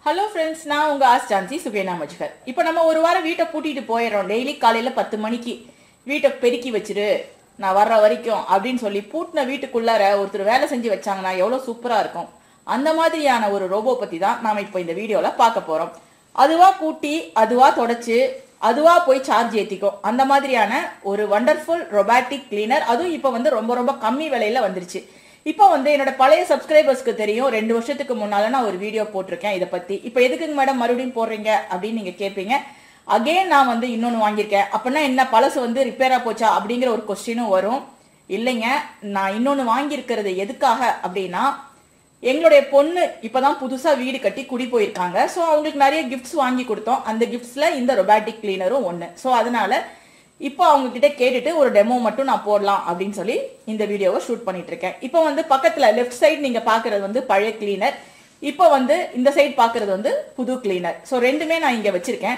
Hello friends, நான் உங்க ASK Jhansi Store. இப்போ நம்ம ஒரு வாரம் வீட்டை பூட்டிட்டு போயிரோம். டெய்லி காலையில 10 மணிக்கு வீட்டை பெருக்கி வச்சிரு. நான் வர்ற வரைக்கும் அப்படினு சொல்லி பூட்டின வீட்டுக்குள்ளார ஒருத்தர் வேலை செஞ்சு வச்சாங்கன்னா எவ்வளவு சூப்பரா இருக்கும். அந்த மாதிரியான ஒரு ரோபோ பத்தி தான் நாம இப்போ இந்த வீடியோல பார்க்க போறோம். அதுவா பூட்டி, அதுவா தொடச்சு, அதுவா போய் சார்ஜ் ஏத்திக்கும். அந்த மாதிரியான ஒரு வண்டர்ஃபுல் ரொபாட்டிக் கிளீனர். அதுவும் இப்போ வந்து ரொம்ப கம்மி விலையில வந்துருச்சு. இப்போ வந்து என்னோட பழைய சப்ஸ்கிரைபர்ஸ்க்கு தெரியும் 2 வருஷத்துக்கு முன்னால நான் ஒரு வீடியோ போட்டிருக்கேன் இத பத்தி. இப்போ எதுக்குங்க மேடம் மறுபடியும் போடுறீங்க அப்படின்னு நீங்க கேட்பீங்க. அகைன் நான் வந்து இன்னொன்னு வாங்கியிருக்கேன். அப்படின்னா என்ன பழசு வந்து ரிப்பேரா போச்சா அப்படிங்கிற ஒரு கொஸ்டினும் வரும். இல்லைங்க, நான் இன்னொன்னு வாங்கியிருக்கிறது எதுக்காக அப்படின்னா எங்களுடைய பொண்ணு இப்பதான் புதுசா வீடு கட்டி குடி போயிருக்காங்க. ஸோ அவங்களுக்கு நிறைய கிஃப்ட்ஸ் வாங்கி கொடுத்தோம். அந்த கிஃப்ட்ஸ்ல இந்த ரொபாட்டிக் கிளீனரும் ஒன்று. ஸோ அதனால இப்போ அவங்க கிட்ட கேட்டுட்டு ஒரு டெமோ மட்டும் நான் போடலாம் அப்படின்னு சொல்லி இந்த வீடியோவை ஷூட் பண்ணிட்டு இருக்கேன். இப்போ வந்து பக்கத்துல லெஃப்ட் சைடு நீங்க பாக்குறது வந்து பழைய கிளீனர், இப்போ வந்து இந்த சைடு பாக்குறது வந்து புது கிளீனர். ஸோ ரெண்டுமே நான் இங்க வச்சிருக்கேன்.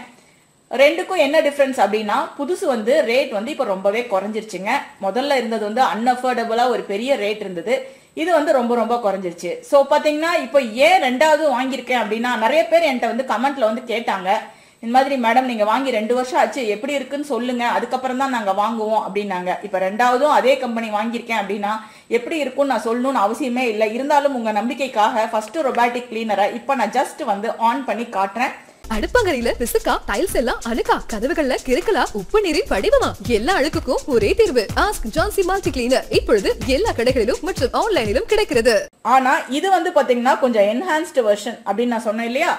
ரெண்டுக்கும் என்ன டிஃபரன்ஸ் அப்படின்னா புதுசு வந்து ரேட் வந்து இப்போ ரொம்பவே குறைஞ்சிருச்சுங்க. முதல்ல இருந்தது வந்து அன்அஃபோர்டபுளா ஒரு பெரிய ரேட் இருந்தது. இது வந்து ரொம்ப குறைஞ்சிருச்சு. ஸோ பாத்தீங்கன்னா இப்போ ஏன் ரெண்டாவது வாங்கியிருக்கேன் அப்படின்னா நிறைய பேர் என்கிட்ட வந்து கமெண்ட்ல வந்து கேட்டாங்க, இந்த மாதிரி மேடம் நீங்க வாங்கி 2 வருஷம் ஆச்சு, எப்படி இருக்குன்னு சொல்லுங்க, அதுக்கப்புறம் தான் நாங்க வாங்குவோம் அப்படின்னாங்க. இப்ப ரெண்டாவதும் அதே கம்பெனி வாங்கியிருக்கேன் அப்படின்னா எப்படி இருக்கும்னு நான் சொல்லணும்னு அவசியமே இல்லை. இருந்தாலும் உங்க நம்பிக்கைக்காக ஃபர்ஸ்ட் ரொபாட்டிக் கிளீனரை இப்ப நான் ஜஸ்ட் வந்து ஆன் பண்ணி காட்டுறேன். அடுப்பங்கரையில பிசுக்கா டைல்ஸ் எல்லாம் அழுக்கா, கதவுகள்ல கிறுக்கலா, உப்பு நீரின் படிவமா, எல்லா அழுக்குக்கும் ஒரே தீர்வு ASK Jhansi மல்டி கிளீனர். இப்பொழுது எல்லா கடைகளிலும் மற்றும் ஆன்லைனிலும் கிடைக்கிறது. ஆனா இது வந்து பாத்தீங்கன்னா கொஞ்சம் என்ஹான்ஸ்டு வெர்ஷன் அப்படின்னு நான் சொன்னேன் இல்லையா.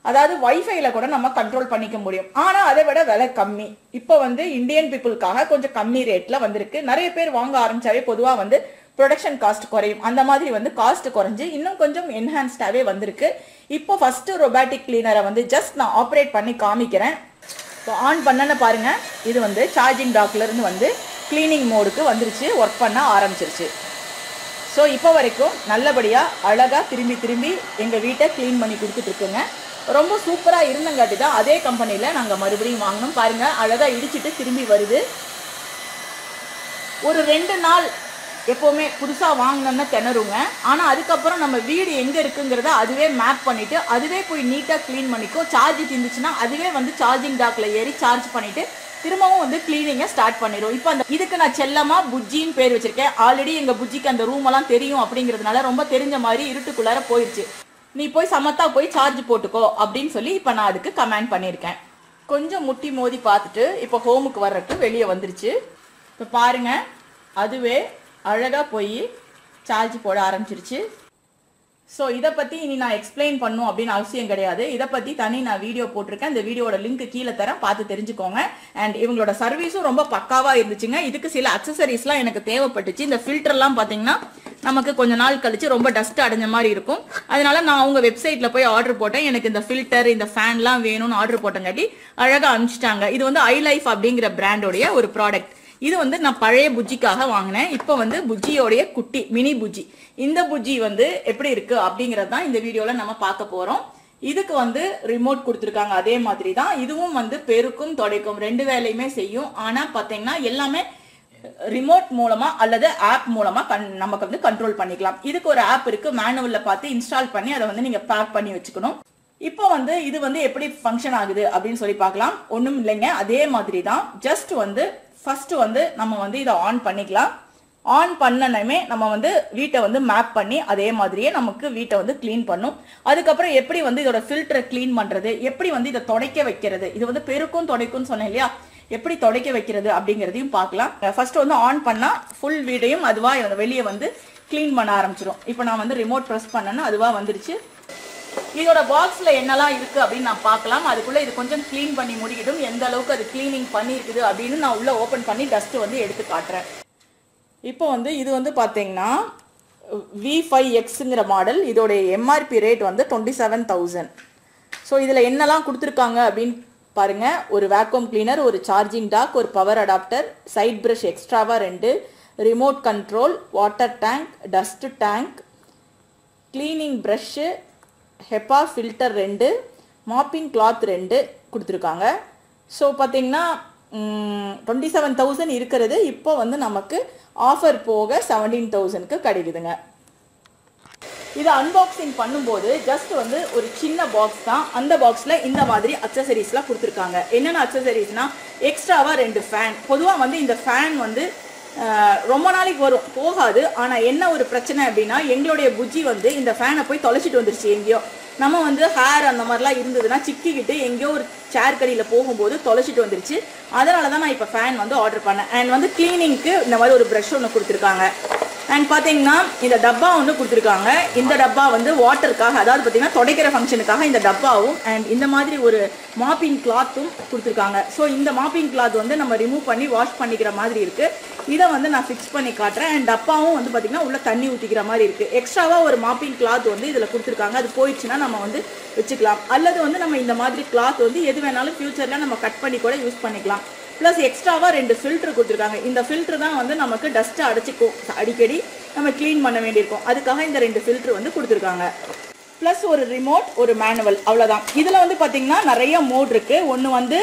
அதாவது வைஃபைல கூட நம்ம கண்ட்ரோல் பண்ணிக்க முடியும். ஆனா அதை விட விலை கம்மி. இப்போ வந்து இந்தியன் பீப்புளுக்காக கொஞ்சம் கம்மி ரேட்ல வந்திருக்கு. நிறைய பேர் வாங்க ஆரம்பிச்சாவே பொதுவா வந்து ப்ரொடக்ஷன் காஸ்ட் குறையும். அந்த மாதிரி வந்து காஸ்ட் குறைஞ்சு இன்னும் கொஞ்சம் என்ஹான்ஸ்டாவே வந்திருக்கு. இப்போ ஃபர்ஸ்ட் ரொபாட்டிக் கிளீனரை வந்து ஜஸ்ட் நான் ஆப்ரேட் பண்ணி காமிக்கிறேன். இப்போ ஆன் பண்ணன பாருங்க, இது வந்து சார்ஜிங் டாக்ல இருந்து வந்து கிளீனிங் மோடுக்கு வந்துருச்சு, ஒர்க் பண்ண ஆரம்பிச்சிருச்சு. ஸோ இப்போ வரைக்கும் நல்லபடியா அழகா திரும்பி எங்க வீட்டை கிளீன் பண்ணி கொடுத்துட்டு இருக்குங்க. ரொம்ப சூப்பரா இருந்தங்காட்டி தான் அதே கம்பெனில நாங்க மறுபடியும் வாங்கணும். பாருங்க அழகா இடிச்சிட்டு திரும்பி வருது. ஒரு 2 நாள் எப்பவுமே புதுசா வாங்கினோம்னா திணறுங்க. ஆனா அதுக்கப்புறம் நம்ம வீடு எங்க இருக்குங்கிறத அதுவே மேப் பண்ணிட்டு அதுவே போய் நீட்டா கிளீன் பண்ணிக்கும். சார்ஜ் தீர்ந்துச்சுன்னா அதுவே வந்து சார்ஜிங் டாக்ல ஏறி சார்ஜ் பண்ணிட்டு திரும்பவும் வந்து கிளீனிங்கை ஸ்டார்ட் பண்ணிடும். இப்போ அந்த இதுக்கு நான் செல்லமா புஜ்ஜின்னு பேர் வச்சிருக்கேன். ஆல்ரெடி எங்க புஜ்ஜிக்கு அந்த ரூம் எல்லாம் தெரியும் அப்படிங்கிறதுனால ரொம்ப தெரிஞ்ச மாதிரி இருட்டுக்குள்ளார போயிடுச்சு. நீ போய் சமத்தா போய் சார்ஜ் போட்டுக்கோ அப்படின்னு சொல்லி இப்போ நான் அதுக்கு கமெண்ட் பண்ணியிருக்கேன். கொஞ்சம் முட்டி மோதி பார்த்துட்டு இப்போ ஹோமுக்கு வர்றதுக்கு வெளியே வந்துருச்சு. இப்போ பாருங்க அதுவே அழகா போய் சார்ஜ் போட ஆரம்பிச்சிருச்சு. ஸோ இதை பற்றி இனி நான் எக்ஸ்பிளைன் பண்ணும் அப்படின்னு அவசியம் கிடையாது. இதை பற்றி தனி நான் வீடியோ போட்டிருக்கேன். இந்த வீடியோட லிங்க் கீழே தரேன், பார்த்து தெரிஞ்சுக்கோங்க. அண்ட் இவங்களோட சர்வீஸும் ரொம்ப பக்காவாக இருந்துச்சுங்க. இதுக்கு சில அக்சசரிஸ்லாம் எனக்கு தேவைப்பட்டுச்சு. இந்த ஃபில்டர்லாம் பார்த்தீங்கன்னா நமக்கு கொஞ்ச நாள் கழிச்சு ரொம்ப டஸ்ட் அடைஞ்ச மாதிரி இருக்கும். அதனால நான் அவங்க வெப்சைட்ல போய் ஆர்டர் போட்டேன். எனக்கு இந்த ஃபில்டர் இந்த ஃபேன்லாம் வேணும்னு ஆர்டர் போட்டங்காட்டி அழகாக அனுப்பிச்சிட்டாங்க. இது வந்து iLife அப்படிங்கிற பிராண்டோடைய ஒரு ப்ராடக்ட். இது வந்து நான் பழைய புஜ்ஜிக்காக வாங்கினேன். இப்போ வந்து புஜ்ஜியோடைய குட்டி மினி புஜ்ஜி. இந்த புஜ்ஜி வந்து எப்படி இருக்கு அப்படிங்கறது தான் இந்த வீடியோல நம்ம பார்க்க போறோம். இதுக்கு வந்து ரிமோட் கொடுத்துருக்காங்க. அதே மாதிரி தான் இதுவும் வந்து பெருக்கும் தொடைக்கும் 2 வேலையுமே செய்யும். ஆனா பாத்தீங்கன்னா எல்லாமே ரிமோட் மூலமா அல்லது ஆப் மூலமா நமக்கு வந்து கண்ட்ரோல் பண்ணிக்கலாம். இதுக்கு ஒரு ஆப் இருக்கு, மேனுவல்ல பார்த்து இன்ஸ்டால் பண்ணி அதை வந்து நீங்க பேக் பண்ணி வச்சுக்கணும். இப்போ வந்து இது வந்து எப்படி ஃபங்க்ஷன் ஆகுது அப்படின்னு சொல்லி பார்க்கலாம். ஒன்றும் இல்லைங்க, அதே மாதிரி தான். ஜஸ்ட் வந்து ஃபர்ஸ்ட் வந்து நம்ம வந்து இதை ஆன் பண்ணிக்கலாம். ஆன் பண்ணனமே நம்ம வந்து வீட்டை வந்து மேப் பண்ணி அதே மாதிரியே நமக்கு வீட்டை வந்து கிளீன் பண்ணும். அதுக்கப்புறம் எப்படி வந்து இதோட ஃபில்டரை கிளீன் பண்றது, எப்படி வந்து இதை துடைக்க வைக்கிறது, இது வந்து பெருக்கும் துடைக்கும் சொன்னேன் இல்லையா, எப்படி துடைக்க வைக்கிறது அப்படிங்கிறதையும் பார்க்கலாம். ஃபர்ஸ்ட் வந்து ஆன் பண்ணா ஃபுல் வீடையும் அதுவா வெளியே வந்து கிளீன் பண்ண ஆரம்பிச்சிடும். இப்போ நான் வந்து ரிமோட் ப்ரெஸ் பண்ணேன்னா அதுவா வந்துருச்சு. இதோட பாக்ஸ்ல என்னெல்லாம் இருக்கு அப்படின்னு நான் பார்க்கலாம். அதுக்குள்ள இது கொஞ்சம் கிளீன் பண்ணி முடிக்கிட்டும். எந்த அளவுக்கு அது கிளீனிங் பண்ணியிருக்குது அப்படின்னு நான் உள்ள ஓப்பன் பண்ணி டஸ்ட் வந்து எடுத்து காட்டுறேன். இப்போ வந்து இது வந்து பார்த்தீங்கன்னா V5Xங்கிற மாடல். இதோடைய எம்ஆர்பி ரேட் வந்து 27,000. ஸோ இதில் என்னெல்லாம் கொடுத்துருக்காங்க அப்படின்னு பாருங்க. ஒரு வேக்யூம் கிளீனர், ஒரு சார்ஜிங் டாக், ஒரு பவர் அடாப்டர், சைட் பிரஷ் எக்ஸ்ட்ராவா 2, remote control, water tank, dust tank, cleaning brush, HEPA filter 2, mopping cloth 2 கொடுத்துருக்காங்க. ஸோ பார்த்தீங்கன்னா 27,000 இருக்கிறது இப்போ வந்து நமக்கு ஆஃபர் போக 17,000க்கு கிடைக்குதுங்க. இதை அன்பாக்சிங் பண்ணும்போது ஜஸ்ட் வந்து ஒரு சின்ன பாக்ஸ் தான். அந்த பாக்ஸில் இந்த மாதிரி அக்சசரிஸ்லாம் கொடுத்துருக்காங்க. என்னென்ன அக்சசரிஸ்னால் எக்ஸ்ட்ராவாக 2 ஃபேன். பொதுவாக வந்து இந்த ஃபேன் வந்து ரொம்ப நாளைக்கு வரும், போகாது. ஆனால் என்ன ஒரு பிரச்சனை அப்படின்னா, எங்களுடைய புஜ்ஜி வந்து இந்த ஃபேனை போய் தொலைச்சிட்டு வந்துருச்சு எங்கேயோ. நம்ம வந்து ஹேர் அந்த மாதிரிலாம் இருந்ததுன்னா சிக்கிக்கிட்டு எங்கேயோ ஒரு சேர் கடியில் போகும்போது தொலைச்சிட்டு வந்துருச்சு. அதனால தான் நான் இப்போ ஃபேன் வந்து ஆர்டர் பண்ணேன். அண்ட் வந்து க்ளீனிங்க்கு இந்த மாதிரி ஒரு ப்ரஷ் ஒன்று கொடுத்துருக்காங்க. அண்ட் பார்த்தீங்கன்னா இந்த டப்பா ஒன்று கொடுத்துருக்காங்க. இந்த டப்பா வந்து வாட்டருக்காக, அதாவது பார்த்தீங்கன்னா துடைக்கிற ஃபங்க்ஷனுக்காக இந்த டப்பாவும் அண்ட் இந்த மாதிரி ஒரு மாப்பிங் கிளாத்தும் கொடுத்துருக்காங்க. ஸோ இந்த மாப்பிங் கிளாத் வந்து நம்ம ரிமூவ் பண்ணி வாஷ் பண்ணிக்கிற மாதிரி இருக்குது. இதை வந்து நான் ஃபிக்ஸ் பண்ணி காட்டுறேன். அண்ட் டப்பாவும் வந்து பார்த்திங்கன்னா உள்ள தண்ணி ஊற்றிக்கிற மாதிரி இருக்குது. எக்ஸ்ட்ராவாக ஒரு மாப்பிங் கிளாத் வந்து இதில் கொடுத்துருக்காங்க. அது போயிடுச்சுன்னா நம்ம வந்து வச்சுக்கலாம். அல்லது வந்து நம்ம இந்த மாதிரி கிளாத் வந்து எது வேணாலும் ஃப்யூச்சரில் நம்ம கட் பண்ணி கூட யூஸ் பண்ணிக்கலாம். ப்ளஸ் எக்ஸ்ட்ராவாக 2 ஃபில்டர் கொடுத்துருக்காங்க. இந்த ஃபில்டர் தான் வந்து நமக்கு டஸ்ட்டை அடிச்சிக்கும், அடிக்கடி நம்ம க்ளீன் பண்ண வேண்டியிருக்கும். அதுக்காக இந்த 2 ஃபில்டர் வந்து கொடுத்துருக்காங்க. ப்ளஸ் ஒரு ரிமோட், ஒரு மேனுவல், அவ்வளோதான். இதில் வந்து பார்த்திங்கன்னா நிறைய மோட் இருக்குது. ஒன்று வந்து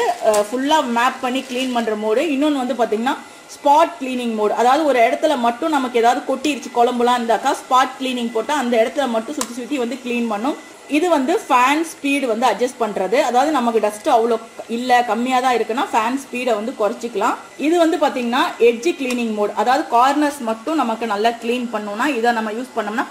ஃபுல்லாக மேப் பண்ணி க்ளீன் பண்ணுற மோடு, இன்னொன்று வந்து பார்த்திங்கன்னா ஸ்பாட் கிளீனிங் மோட். அதாவது ஒரு இடத்துல மட்டும் நமக்கு ஏதாவது கொட்டிருச்சு குழம்புலாம் இருந்தாக்கா ஸ்பாட் கிளீனிங் போட்டால் அந்த இடத்துல மட்டும் சுற்றி சுற்றி வந்து க்ளீன் பண்ணும். இது வந்து ஃபேன் ஸ்பீடு வந்து அட்ஜஸ்ட் பண்ணுறது. அதாவது நமக்கு டஸ்ட் அவ்வளோ இல்லை, கம்மியாக தான் இருக்குன்னா ஃபேன் ஸ்பீடை வந்து குறைச்சிக்கலாம். இது வந்து பார்த்திங்கன்னா எட்ஜ் கிளீனிங் மோட். அதாவது கார்னர்ஸ் மட்டும் நமக்கு நல்லா க்ளீன் பண்ணோம்னா இதை நம்ம யூஸ் பண்ணோம்னா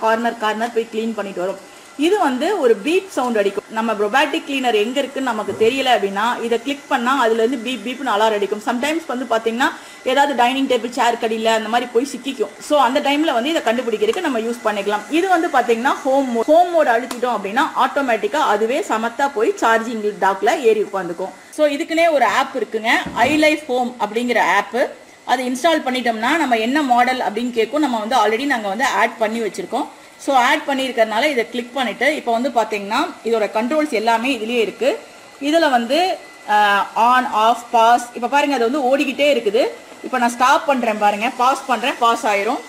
கார்னர் போய் க்ளீன் பண்ணிட்டு வரும். இது வந்து ஒரு பீப் சவுண்ட் அடிக்கும். நம்ம ரொபாட்டிக் கிளீனர் எங்கே இருக்குன்னு நமக்கு தெரியல அப்படின்னா இதை கிளிக் பண்ணால் அதுலேருந்து பீப்னு அலாரம் அடிக்கும். சம்டைம்ஸ் வந்து பார்த்தீங்கன்னா ஏதாவது டைனிங் டேபிள் சேர் கடியில் அந்த மாதிரி போய் சிக்கிக்கும். ஸோ அந்த டைமில் வந்து இதை கண்டுபிடிக்கிறதுக்கு நம்ம யூஸ் பண்ணிக்கலாம். இது வந்து பார்த்தீங்கன்னா ஹோம் மோட் அழுத்திட்டோம் அப்படின்னா ஆட்டோமேட்டிக்காக அதுவே சமத்தா போய் சார்ஜிங் டாக்ல ஏறி உட்காந்துக்கும். ஸோ இதுக்குன்னே ஒரு ஆப் இருக்குங்க, iLife ஹோம் அப்படிங்கிற ஆப்பு. அதை இன்ஸ்டால் பண்ணிட்டோம்னா நம்ம என்ன மாடல் அப்படின்னு கேட்கும். நம்ம வந்து ஆல்ரெடி நாங்கள் வந்து ஆட் பண்ணி வச்சுருக்கோம். ஸோ ஆட் பண்ணியிருக்கிறதுனால இதை கிளிக் பண்ணிவிட்டு இப்போ வந்து பார்த்தீங்கன்னா இதோட கண்ட்ரோல்ஸ் எல்லாமே இதுலேயே இருக்குது. இதில் வந்து ஆன் ஆஃப் பாஸ், இப்போ பாருங்கள் அது வந்து ஓடிக்கிட்டே இருக்குது. இப்போ நான் ஸ்டாப் பண்ணுறேன் பாருங்கள், பாஸ் பண்ணுறேன், பாஸ் ஆயிரும்.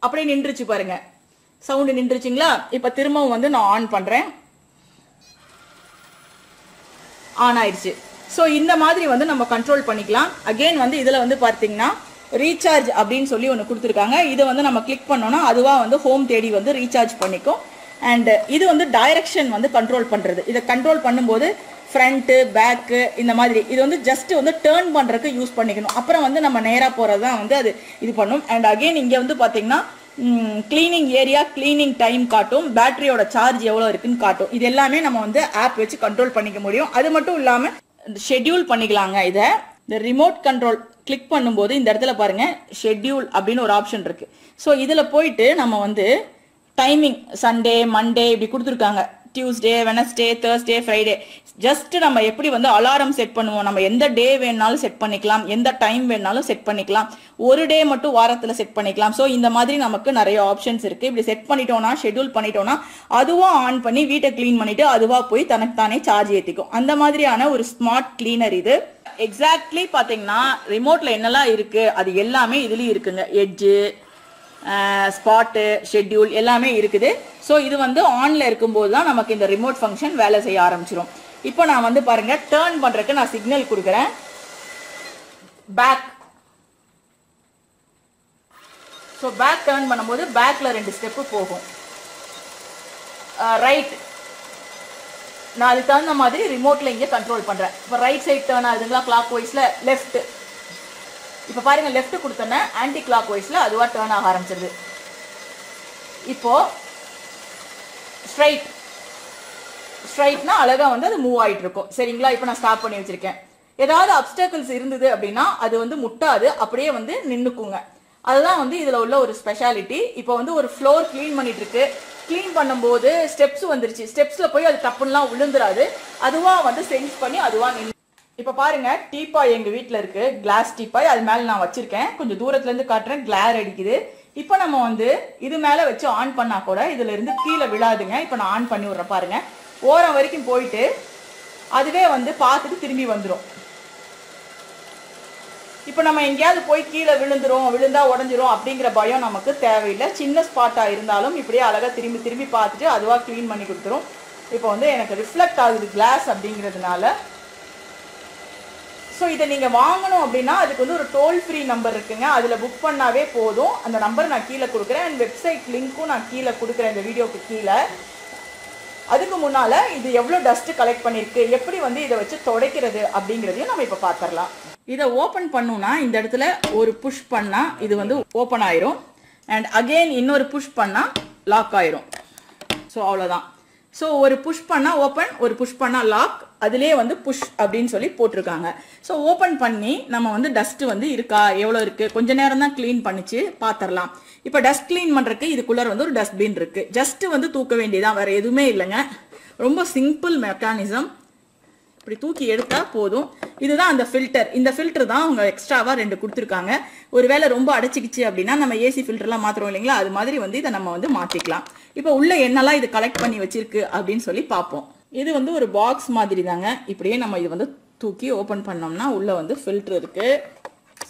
அப்படியே நின்றுச்சு பாருங்கள், சவுண்டு நின்றுச்சுங்களா. இப்போ திரும்பவும் வந்து நான் ஆன் பண்ணுறேன், ஆன் ஆயிடுச்சு. ஸோ இந்த மாதிரி வந்து நம்ம கண்ட்ரோல் பண்ணிக்கலாம். அகெயின் வந்து இதில் வந்து பார்த்தீங்கன்னா ரீசார்ஜ் அப்படின்னு சொல்லி ஒன்று கொடுத்துருக்காங்க. இதை வந்து நம்ம கிளிக் பண்ணோன்னா அதுவாக வந்து ஹோம் தேடி வந்து ரீசார்ஜ் பண்ணிக்கும். அண்ட் இது வந்து டைரக்ஷன் வந்து கண்ட்ரோல் பண்ணுறது. இதை கண்ட்ரோல் பண்ணும்போது ஃப்ரண்ட்டு பேக்கு இந்த மாதிரி இது வந்து ஜஸ்ட் வந்து டேர்ன் பண்ணுறதுக்கு யூஸ் பண்ணிக்கணும். அப்புறம் வந்து நம்ம நேராக போகிறது தான் வந்து அது இது பண்ணும். அண்ட் அகெயின் இங்கே வந்து பார்த்தீங்கன்னா கிளீனிங் ஏரியா, கிளீனிங் டைம் காட்டும், பேட்டரியோட சார்ஜ் எவ்வளோ இருக்குன்னு காட்டும். இது எல்லாமே நம்ம வந்து ஆப் வச்சு கண்ட்ரோல் பண்ணிக்க முடியும். அது மட்டும் இல்லாமல் ஷெட்யூல் பண்ணிக்கலாங்க. இதை இந்த ரிமோட் கண்ட்ரோல் கிளிக் பண்ணும்போது இந்த இடத்துல பாருங்க ஷெட்யூல் அப்படின்னு ஒரு ஆப்ஷன் இருக்கு. ஸோ இதில் போயிட்டு நம்ம வந்து டைமிங் சண்டே, மண்டே இப்படி கொடுத்துருக்காங்க. Tuesday, Wednesday, Thursday, Friday. Just நம்ம எப்படி வந்து அலாரம் செட் பண்ணுவோம், நம்ம எந்த டே வேணாலும் செட் பண்ணிக்கலாம், எந்த டைம் வேணாலும் செட் பண்ணிக்கலாம், ஒரு டே மட்டும் வாரத்தில் செட் பண்ணிக்கலாம். ஸோ இந்த மாதிரி நமக்கு நிறைய ஆப்ஷன்ஸ் இருக்குது. இப்படி செட் பண்ணிட்டோம்னா, ஷெட்யூல் பண்ணிட்டோம்னா அதுவாக ஆன் பண்ணி வீட்டை க்ளீன் பண்ணிட்டு அதுவாக போய் தனக்கு தானே சார்ஜ் ஏற்றிக்கும். அந்த மாதிரியான ஒரு ஸ்மார்ட் கிளீனர் இது. எக்ஸாக்ட்லி பார்த்தீங்கன்னா ரிமோட்டில் என்னெல்லாம் இருக்குது அது எல்லாமே இதுலேயும் இருக்குங்க. எட்ஜு, ஸ்பாட்டு, ஷெட்யூல் எல்லாமே இருக்குது. ஸோ இது வந்து ஆனில் இருக்கும்போது தான் நமக்கு இந்த ரிமோட் ஃபங்க்ஷன் வேலை செய்ய ஆரம்பிச்சிடும். இப்போ நான் வந்து பாருங்க டேர்ன் பண்ணுறதுக்கு நான் சிக்னல் கொடுக்குறேன். பேக். ஸோ பேக் டேர்ன் பண்ணும்போது பேக்கில் 2 ஸ்டெப்பு போகும். ரைட், நான் அதுக்கு தகுந்த மாதிரி ரிமோட்டில் இங்கே கண்ட்ரோல் பண்ணுறேன். இப்போ ரைட் சைட் டேர்ன் ஆகுதுங்களா கிளாக் வைஸில், லெஃப்ட். இப்போ பாருங்கள் லெஃப்ட் கொடுத்தோன்னே ஆன்டி கிளாக் வைஸில் அதுவாக டேர்ன் ஆக ஆரம்பிச்சிருது. இப்போது ஸ்ட்ரைட்னா அழகாக வந்து அது மூவ் ஆகிட்டு இருக்கும். சரிங்களா, இப்போ நான் ஸ்டாப் பண்ணி வச்சுருக்கேன். ஏதாவது அப்டக்கிள்ஸ் இருந்தது அப்படின்னா அது வந்து முட்டாது, அப்படியே வந்து நின்றுக்குங்க. அதுதான் வந்து இதில் உள்ள ஒரு ஸ்பெஷாலிட்டி. இப்போ வந்து ஒரு ஃப்ளோர் க்ளீன் பண்ணிட்டு இருக்கு. க்ளீன் பண்ணும்போது ஸ்டெப்ஸ் வந்துருச்சு, ஸ்டெப்ஸில் போய் அது டப்புலாம் விழுந்துராது, அதுவாக வந்து சென்ஸ் பண்ணி அதுவாக நின்று. இப்போ பாருங்க டீப்பாய் எங்கள் வீட்டில் இருக்கு, கிளாஸ் டீப்பாய். அது மேலே நான் வச்சிருக்கேன், கொஞ்சம் தூரத்துலேருந்து காட்டுறேன், கிளார் அடிக்குது. இப்போ நம்ம வந்து இது மேலே வச்சு ஆன் பண்ணால் கூட இதுல இருந்து கீழே விழாதுங்க. இப்போ நான் ஆன் பண்ணி விட்றேன் பாருங்க, ஓரம் வரைக்கும் போயிட்டு அதுவே வந்து பார்த்துட்டு திரும்பி வந்துடும். இப்போ நம்ம எங்கேயாவது போய் கீழே விழுந்தா உடஞ்சிரும் அப்படிங்கிற பயம் நமக்கு தேவையில்லை. சின்ன ஸ்பாட்டாக இருந்தாலும் இப்படியே அழகாக திரும்பி திரும்பி பார்த்துட்டு அதுவாக க்ளீன் பண்ணி கொடுத்துரும். இப்போ வந்து எனக்கு ரிஃப்ளெக்ட் ஆகுது கிளாஸ் அப்படிங்கிறதுனால. ஸோ இதை நீங்கள் வாங்கணும் அப்படின்னா அதுக்கு வந்து ஒரு டோல் ஃப்ரீ நம்பர் இருக்குங்க, அதில் புக் பண்ணாவே போதும். அந்த நம்பர் நான் கீழே கொடுக்குறேன், அண்ட் வெப்சைட் லிங்க்கும் நான் கீழே கொடுக்குறேன் இந்த வீடியோக்கு கீழே. அதுக்கு முன்னால் இது எவ்வளோ டஸ்ட்டு கலெக்ட் பண்ணியிருக்கு, எப்படி வந்து இதை வச்சு துடைக்கிறது அப்படிங்கிறதையும் நம்ம இப்போ பார்த்துடலாம். இதை ஓப்பன் பண்ணோம்னா இந்த இடத்துல ஒரு புஷ் பண்ணால் இது வந்து ஓப்பன் ஆயிரும், அண்ட் அகெயின் இன்னொரு புஷ் பண்ணால் லாக் ஆயிரும். ஸோ அவ்வளோதான். ஸோ ஒரு புஷ் பண்ணால் ஓப்பன், ஒரு புஷ் பண்ணால் லாக், அதிலே வந்து புஷ் அப்படின்னு சொல்லி போட்டிருக்காங்க. ஸோ ஓப்பன் பண்ணி நம்ம வந்து டஸ்ட்டு வந்து இருக்கா, எவ்வளோ இருக்குது, கொஞ்ச நேரம் தான் க்ளீன் பண்ணிச்சு பார்த்துடலாம். இப்போ டஸ்ட் க்ளீன் பண்ணுறதுக்கு இதுக்குள்ளே வந்து ஒரு டஸ்ட்பின் இருக்குது. ஜஸ்ட்டு வந்து தூக்க வேண்டியதான், வேறு எதுவுமே இல்லைங்க. ரொம்ப சிம்பிள் மெக்கானிசம். இப்படி தூக்கி எடுத்தா போதும். இதுதான் அந்த ஃபில்டர். இந்த ஃபில்டர் தான் அவங்க எக்ஸ்ட்ராவாக 2 கொடுத்துருக்காங்க. ஒருவேளை ரொம்ப அடைச்சிக்கிச்சு அப்படின்னா நம்ம ஏசி ஃபில்டர்லாம் மாற்றுறோம் இல்லைங்களா, அது மாதிரி வந்து இதை நம்ம வந்து மாற்றிக்கலாம். இப்போ உள்ள என்னெல்லாம் இது கலெக்ட் பண்ணி வச்சிருக்கு அப்படின்னு சொல்லி பார்ப்போம். இது வந்து ஒரு பாக்ஸ் மாதிரி தாங்க. இப்படியே நம்ம இது வந்து தூக்கி ஓப்பன் பண்ணோம்னா உள்ள வந்து ஃபில்டர் இருக்கு.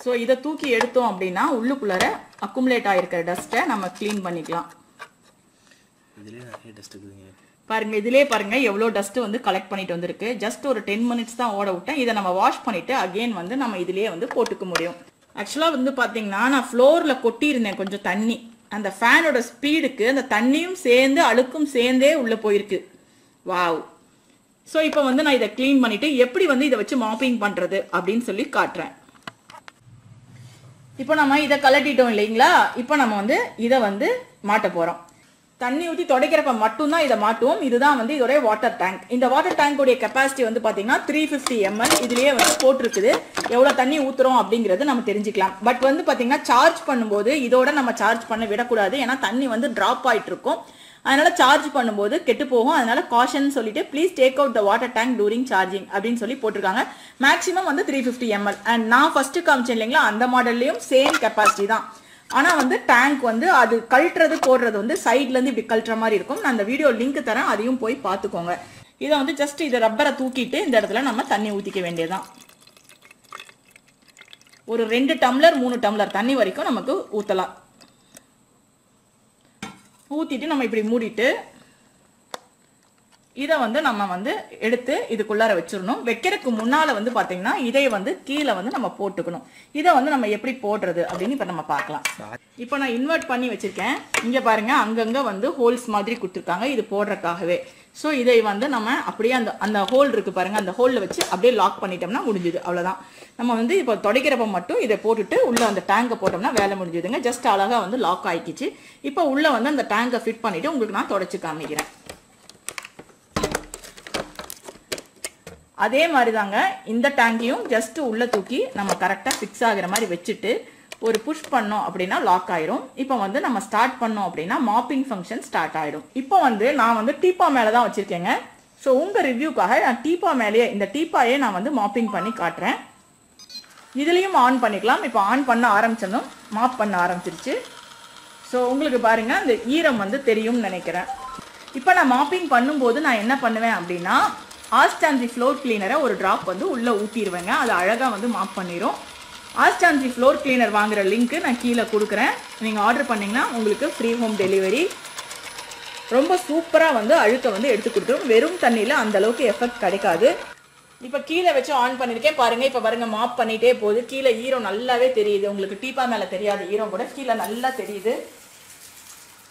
ஸோ இதை தூக்கி எடுத்தோம் அப்படின்னா உள்ளுக்குள்ளார அக்குமுலேட் ஆகிருக்கிற டஸ்ட்டை நம்ம க்ளீன் பண்ணிக்கலாம். பாருங்க, இதிலே பாருங்க எவ்வளோ டஸ்ட் வந்து கலெக்ட் பண்ணிட்டு வந்திருக்கு. ஜஸ்ட் ஒரு 10 மினிட்ஸ் தான் ஓட விட்டேன். இதை நம்ம வாஷ் பண்ணிட்டு அகெயின் வந்து நம்ம இதுலயே வந்து போட்டுக்க முடியும். ஆக்சுவலாக வந்து பார்த்தீங்கன்னா நான் ஃப்ளோரில் கொட்டியிருந்தேன் கொஞ்சம் தண்ணி. அந்த ஃபேனோட ஸ்பீடுக்கு அந்த தண்ணியும் சேர்ந்து அழுக்கும் சேர்ந்தே உள்ளே போயிருக்கு. வாவ். ஸோ இப்போ வந்து நான் இதை க்ளீன் பண்ணிட்டு எப்படி வந்து இதை வச்சு மாப்பிங் பண்ணுறது அப்படின்னு சொல்லி காட்டுறேன். இப்போ நம்ம இதை கலட்டிட்டோம் இல்லைங்களா, இப்போ நம்ம வந்து இதை வந்து மாட்ட போகிறோம். தண்ணி ஊற்றி துடைக்கிறப்ப மட்டும்தான் இதை மாட்டுவோம். இதுதான் வந்து இதோடைய வாட்டர் டேங்க். இந்த வாட்டர் டேங்கோடைய கெப்பாசிட்டி வந்து பார்த்தீங்கன்னா 350 ml. இதுலேயே வந்து போட்டிருக்குது எவ்வளோ தண்ணி ஊற்றுறோம் அப்படிங்கிறது நம்ம தெரிஞ்சுக்கலாம். பட் வந்து பார்த்தீங்கன்னா சார்ஜ் பண்ணும்போது இதோட நம்ம சார்ஜ் பண்ண விடக்கூடாது, ஏன்னா தண்ணி வந்து ட்ராப் ஆகிட்டு இருக்கும். அதனால சார்ஜ் பண்ணும்போது கெட்டு போகும். அதனால காஷன் சொல்லிட்டு please take out the water tank during charging அப்படின்னு சொல்லி போட்டிருக்காங்க. மேக்ஸிமம் வந்து 350 ml. அண்ட் நான் ஃபர்ஸ்ட் காமிச்சேன் இல்லைங்களா, அந்த மாடல்லையும் சேம் கெப்பாசிட்டி தான். ஆனால் வந்து டேங்க் வந்து அது கழட்டுறது போடுறது வந்து சைட்லேருந்து இப்படி கழட்டுற மாதிரி இருக்கும். நான் அந்த வீடியோ லிங்க் தரேன், அதையும் போய் பார்த்துக்கோங்க. இதை வந்து ஜஸ்ட் இதை ரப்பரை தூக்கிட்டு இந்த இடத்துல நம்ம தண்ணி ஊற்றிக்க வேண்டியதுதான். ஒரு 2 டம்ளர் 3 டம்ளர் தண்ணி வரைக்கும் நமக்கு ஊற்றலாம். ஊற்றிட்டு நம்ம இப்படி மூடிட்டு இதை வந்து நம்ம வந்து எடுத்து இதுக்குள்ளார வச்சிடணும். வைக்கிறதுக்கு முன்னால் வந்து பார்த்தீங்கன்னா இதை வந்து கீழே வந்து நம்ம போட்டுக்கணும். இதை வந்து நம்ம எப்படி போடுறது அப்படின்னு இப்போ நம்ம பார்க்கலாம். இப்போ நான் இன்வெர்ட் பண்ணி வச்சிருக்கேன். இங்கே பாருங்க, அங்கங்கே வந்து ஹோல்ஸ் மாதிரி கொடுத்துருக்காங்க இது போடுறதுக்காகவே. ஸோ இதை வந்து நம்ம அப்படியே அந்த ஹோல் இருக்கு பாருங்க, அந்த ஹோலில் வச்சு அப்படியே லாக் பண்ணிட்டோம்னா முடிஞ்சுது. அவ்வளோதான். நம்ம வந்து இப்போ துடைக்கிறப்ப மட்டும் இதை போட்டுட்டு உள்ள அந்த டேங்கை போட்டோம்னா வேலை முடிஞ்சுதுங்க. ஜஸ்ட் அழகாக வந்து லாக் ஆகிக்கிச்சு. இப்போ உள்ள வந்து அந்த டேங்கை ஃபிட் பண்ணிட்டு உங்களுக்கு நான் துடைச்சு காமிக்கிறேன். அதே மாதிரி தாங்க இந்த டேங்கையும் ஜஸ்ட் உள்ள தூக்கி நம்ம கரெக்டாக ஃபிக்ஸ் ஆகிற மாதிரி வச்சுட்டு ஒரு புஷ் பண்ணோம் அப்படின்னா லாக் ஆயிரும். இப்போ வந்து நம்ம ஸ்டார்ட் பண்ணோம் அப்படின்னா மாப்பிங் ஃபங்க்ஷன் ஸ்டார்ட் ஆயிடும். இப்போ வந்து நான் வந்து டீப்பா மேலே தான் வச்சிருக்கேங்க. ஸோ உங்கள் ரிவ்யூக்காக நான் டீப்பா மேலேயே இந்த டீப்பாயே நான் வந்து மாப்பிங் பண்ணி காட்டுறேன். இதுலேயும் ஆன் பண்ணிக்கலாம். இப்போ ஆன் பண்ண ஆரம்பிச்சதும் மாப் பண்ண ஆரம்பிச்சிருச்சு. ஸோ உங்களுக்கு பாருங்க அந்த ஈரம் வந்து தெரியும்னு நினைக்கிறேன். இப்போ நான் மாப்பிங் பண்ணும்போது நான் என்ன பண்ணுவேன் அப்படின்னா ASK Jhansi ஃப்ளோர் கிளீனரை ஒரு ட்ராப் வந்து உள்ளே ஊற்றிடுவேங்க. அது அழகாக வந்து மாப் பண்ணிடும். ASK Jhansi ஃப்ளோர் கிளீனர் வாங்குற லிங்க்கு நான் கீழே கொடுக்குறேன். நீங்கள் ஆர்டர் பண்ணிங்கன்னா உங்களுக்கு ஃப்ரீ ஹோம் டெலிவரி. ரொம்ப சூப்பராக வந்து அழுக்க வந்து எடுத்து கொடுத்துரும். வெறும் தண்ணியில் அந்தளவுக்கு எஃபெக்ட் கிடைக்காது. இப்போ கீழே வச்சு ஆன் பண்ணியிருக்கேன் பாருங்கள். இப்போ பாருங்கள் மாப் பண்ணிகிட்டே போகுது. கீழே ஈரம் நல்லாவே தெரியுது. உங்களுக்கு டீப்பா மேலே தெரியாது ஈரம் கூட கீழே நல்லா தெரியுது.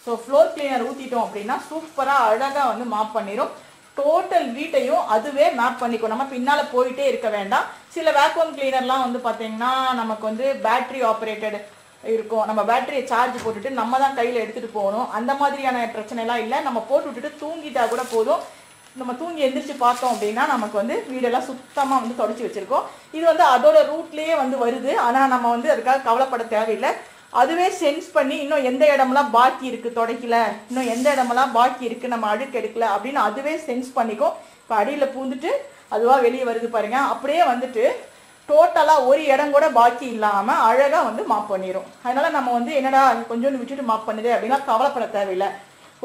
ஸோ ஃப்ளோர் கிளீனர் ஊற்றிட்டோம் அப்படின்னா சூப்பராக அழகாக வந்து மாப் பண்ணிடும். டோட்டல் வீட்டையும் அதுவே மேப் பண்ணிக்கும். நம்ம பின்னால் போயிட்டே இருக்க வேண்டாம். சில வேக்யூம் கிளீனர்லாம் வந்து பார்த்தீங்கன்னா நமக்கு வந்து பேட்டரி ஆப்ரேட்டட் இருக்கும். நம்ம பேட்டரியை சார்ஜ் போட்டுட்டு நம்ம தான் கையில் எடுத்துகிட்டு போகணும். அந்த மாதிரியான பிரச்சனைலாம் இல்லை. நம்ம போட்டு விட்டுட்டு தூங்கிட்டா கூட போதும். நம்ம தூங்கி எந்திரிச்சு பார்த்தோம் அப்படின்னா நமக்கு வந்து வீடெல்லாம் சுத்தமாக வந்து தொடச்சி வச்சுருக்கோம். இது வந்து அதோட ரூட்லேயே வந்து வருது. ஆனால் நம்ம வந்து அதுக்காக கவலைப்பட தேவையில்லை. அதுவே சென்ஸ் பண்ணி இன்னும் எந்த இடமெல்லாம் பாக்கி இருக்குது துடைக்கல, இன்னும் எந்த இடமெல்லாம் பாக்கி இருக்குது நம்ம அழுக்கு எடுக்கல அப்படின்னு அதுவே சென்ஸ் பண்ணிக்கும். இப்போ அடியில் பூந்துட்டு அதுவாக வெளியே வருது பாருங்க. அப்படியே வந்துட்டு டோட்டலாக ஒரு இடம் கூட பாக்கி இல்லாமல் அழகாக வந்து மாப் பண்ணிடும். அதனால் நம்ம வந்து என்னடா கொஞ்சோண்டு விட்டுட்டு மாப் பண்ணுது அப்படின்னா கவலைப்பட தேவையில்லை.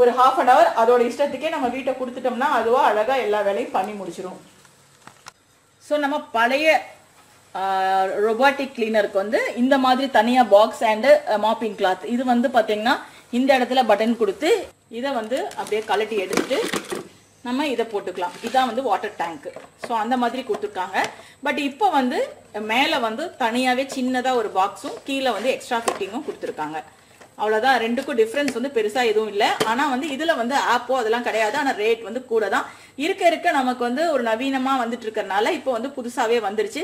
ஒரு ½ அன் ஹவர் அதோட இஷ்டத்துக்கே நம்ம வீட்டை கொடுத்துட்டோம்னா அதுவாக அழகாக எல்லா வேலையும் பண்ணி முடிச்சிடும். ஸோ நம்ம பழைய ரொபாட்டிக் கிளீனருக்கு வந்து இந்த மாதிரி தனியாக பாக்ஸ் அண்டு மாப்பிங் கிளாத் இது வந்து பார்த்தீங்கன்னா இந்த இடத்துல பட்டன் கொடுத்து இதை வந்து அப்படியே கழட்டி எடுத்துட்டு நம்ம இதை போட்டுக்கலாம். இதான் வந்து வாட்டர் டேங்க். ஸோ அந்த மாதிரி கொடுத்துருக்காங்க. பட் இப்போ வந்து மேலே வந்து தனியாகவே சின்னதாக ஒரு பாக்ஸும் கீழே வந்து எக்ஸ்ட்ரா ஃபிட்டிங்கும் கொடுத்துருக்காங்க. அவ்வளோதான். ரெண்டுக்கும் டிஃப்ரென்ஸ் வந்து பெருசாக எதுவும் இல்லை. ஆனால் வந்து இதில் வந்து ஆப்போ அதெல்லாம் கிடையாது. ஆனால் ரேட் வந்து கூட தான் இருக்க நமக்கு வந்து ஒரு நவீனமாக வந்துட்டு இருக்கறனால இப்போ வந்து புதுசாகவே வந்துருச்சு.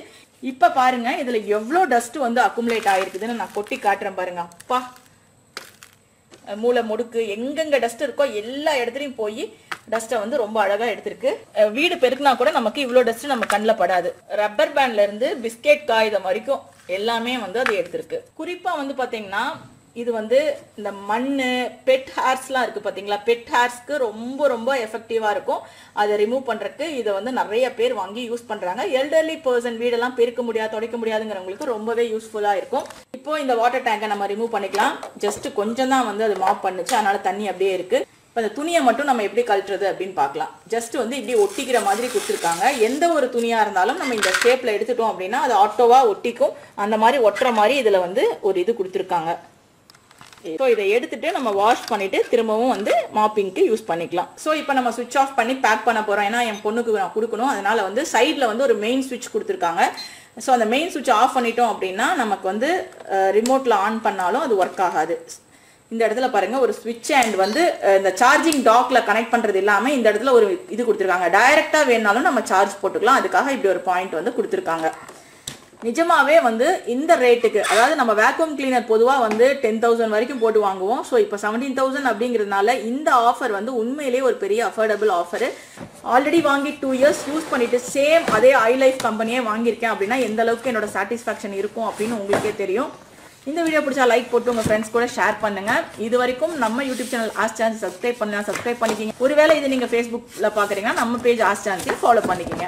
இப்போ பாருங்க இதில் எவ்வளோ டஸ்ட் வந்து அக்குமுலேட் ஆகிருக்குதுன்னு நான் கொட்டி காட்டுறேன் பாருங்க. அப்பா, மூளை முடுக்கு எங்கெங்க டஸ்ட் இருக்கோ எல்லா இடத்துலையும் போய் டஸ்ட்டை வந்து ரொம்ப அழகா எடுத்திருக்கு. வீடு பெருக்குனா கூட நமக்கு இவ்வளோ டஸ்ட் நம்ம கண்ணில் படாது. ரப்பர் பேண்ட்ல இருந்து பிஸ்கெட் காகிதம் வரைக்கும் எல்லாமே வந்து அது எடுத்திருக்கு. குறிப்பா வந்து பாத்தீங்கன்னா இது வந்து இந்த மண்ணு பெட் ஹேர்ஸ்லாம் இருக்கு பாத்தீங்களா, பெட் ஹேர்ஸ்க்கு ரொம்ப ரொம்ப எஃபெக்டிவா இருக்கும். அதை ரிமூவ் பண்றதுக்கு இதை வந்து நிறைய பேர் வாங்கி யூஸ் பண்றாங்க. எல்டர்லி பர்சன் வீடெல்லாம் பெருக்க முடியாது துடைக்க முடியாதுங்கிறவங்களுக்கு ரொம்பவே யூஸ்ஃபுல்லா இருக்கும். இப்போ இந்த வாட்டர் டேங்கை நம்ம ரிமூவ் பண்ணிக்கலாம். ஜஸ்ட் கொஞ்சம் தான் வந்து அது மாப் பண்ணுச்சு, அதனால தண்ணி அப்படியே இருக்கு. இப்போ அந்த துணியை மட்டும் நம்ம எப்படி கழட்டுறது அப்படின்னு பார்க்கலாம். ஜஸ்ட் வந்து இப்படி ஒட்டிக்கிற மாதிரி கொடுத்துருக்காங்க. எந்த ஒரு துணியா இருந்தாலும் நம்ம இந்த ஷேப்ல எடுத்துட்டோம் அப்படின்னா அது ஆட்டோவா ஒட்டிக்கும். அந்த மாதிரி ஒட்டுற மாதிரி இதுல வந்து ஒரு இது கொடுத்துருக்காங்க. ஸோ இதை எடுத்துட்டு நம்ம வாஷ் பண்ணிட்டு திரும்பவும் வந்து மாப்பிங்க்கு யூஸ் பண்ணிக்கலாம். ஸோ இப்போ நம்ம சுவிட்ச் ஆஃப் பண்ணி பேக் பண்ண போறோம். ஏன்னா என் பொண்ணுக்கு நான் கொடுக்கணும். அதனால வந்து சைட்ல வந்து ஒரு மெயின் சுவிட்ச் கொடுத்துருக்காங்க. ஸோ அந்த மெயின் சுவிட்ச் ஆஃப் பண்ணிட்டோம் அப்படின்னா நமக்கு வந்து ரிமோட்ல ஆன் பண்ணாலும் அது ஒர்க் ஆகாது. இந்த இடத்துல பாருங்க ஒரு ஸ்விட்ச் அண்ட் வந்து இந்த சார்ஜிங் டாக்ல கனெக்ட் பண்றது இல்லாம இந்த இடத்துல ஒரு இது கொடுத்துருக்காங்க. டைரக்டா வேணாலும் நம்ம சார்ஜ் போட்டுக்கலாம். அதுக்காக இப்படி ஒரு பாயிண்ட் வந்து கொடுத்துருக்காங்க. நிஜமாவே வந்து இந்த ரேட்டுக்கு, அதாவது நம்ம வேக்யூம் கிளீனர் பொதுவாக வந்து 10,000 வரைக்கும் போட்டு வாங்குவோம். ஸோ இப்போ 17,000 அப்படிங்கிறதுனால இந்த ஆஃபர் வந்து உண்மையிலேயே ஒரு பெரிய அஃபோர்டபுள் ஆஃபர். ஆல்ரெடி வாங்கி 2 இயர்ஸ் யூஸ் பண்ணிட்டு சேம் அதே iLife கம்பெனியே வாங்கியிருக்கேன் அப்படின்னா எந்த அளவுக்கு என்னோட சாட்டிஸ்ஃபேக்ஷன் இருக்கும் அப்படின்னு உங்களுக்கே தெரியும். இந்த வீடியோ பிடிச்சா லைக் போட்டு உங்க ஃப்ரெண்ட்ஸ் கூட ஷேர் பண்ணுங்க. இது வரைக்கும் நம்ம YouTube channel ask Jhansi subscribe பண்ணா சப்ஸ்கிரைப் பண்ணிக்கிங்க. ஒருவேளை இது நீங்க ஃபேஸ்புக்ல பாக்குறீங்கன்னா நம்ம பேஜ் ஆஸ்க் ஜான்சி ஃபாலோ பண்ணிக்கிங்க.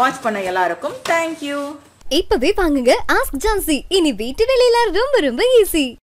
வாட்ச் பண்ண எல்லாருக்கும் தேங்க்யூ. இப்பவே வாங்குங்க ஆஸ்க் ஜான்சி. இனி வீட்டு வேலையில ரொம்ப ரொம்ப ஈஸி.